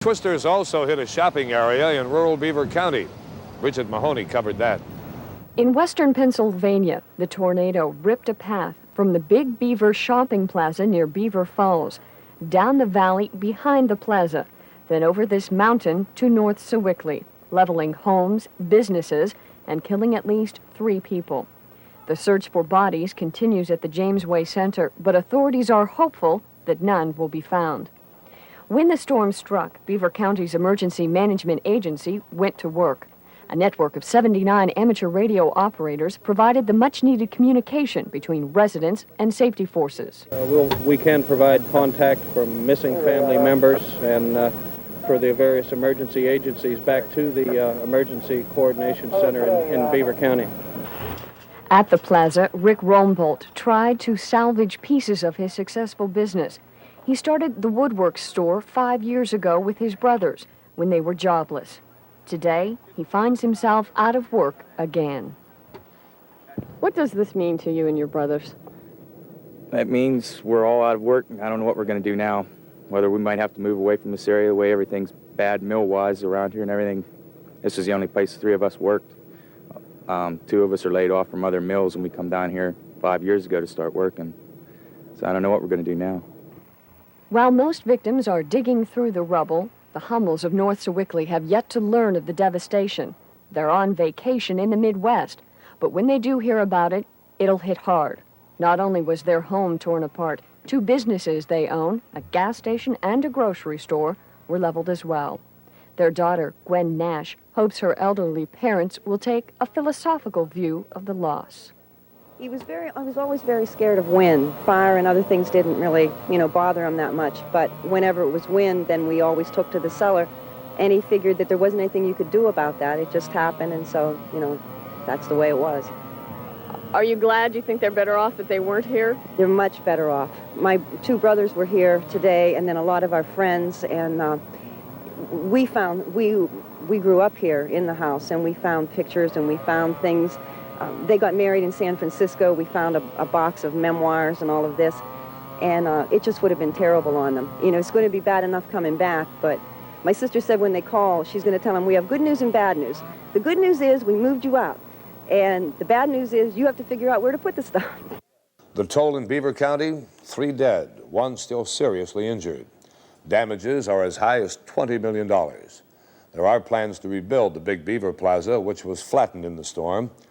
twisters also hit a shopping area in rural Beaver County. Bridget Mahoney covered that. In western Pennsylvania, the tornado ripped a path from the Big Beaver shopping plaza near Beaver Falls, down the valley behind the plaza, then over this mountain to North Sewickly, leveling homes, businesses, and killing at least 3 people. The search for bodies continues at the Jamesway Center, but authorities are hopeful that none will be found. When the storm struck, Beaver County's Emergency Management Agency went to work. A network of 79 amateur radio operators provided the much-needed communication between residents and safety forces. We can provide contact from missing family members and for the various emergency agencies back to the Emergency Coordination Center in Beaver County. At the plaza, Rick Rumbolt tried to salvage pieces of his successful business. He started the woodwork store 5 years ago with his brothers when they were jobless. Today, he finds himself out of work again. What does this mean to you and your brothers? That means we're all out of work. I don't know what we're going to do now. Whether we might have to move away from this area, the way everything's bad mill-wise around here and everything. This is the only place the 3 of us worked. 2 of us are laid off from other mills, and we come down here 5 years ago to start working. So I don't know what we're going to do now. While most victims are digging through the rubble, the Hummels of North Sewickly have yet to learn of the devastation. They're on vacation in the Midwest, but when they do hear about it, it'll hit hard. Not only was their home torn apart, 2 businesses they own, a gas station and a grocery store, were leveled as well. Their daughter, Gwen Nash, hopes her elderly parents will take a philosophical view of the loss. I was always very scared of wind. Fire and other things didn't really, bother him that much. But whenever it was wind, then we always took to the cellar. And he figured that there wasn't anything you could do about that. It just happened, and so, that's the way it was. Are you glad? You think they're better off that they weren't here? They're much better off. My 2 brothers were here today, and then a lot of our friends, and we grew up here in the house, and we found pictures, and we found things. They got married in San Francisco. We found a box of memoirs and all of this, and it just would have been terrible on them. It's going to be bad enough coming back, but my sister said when they call, she's going to tell them we have good news and bad news. The good news is we moved you out, and the bad news is you have to figure out where to put the stuff. The toll in Beaver County, 3 dead, 1 still seriously injured. Damages are as high as $20 million. There are plans to rebuild the Big Beaver Plaza, which was flattened in the storm.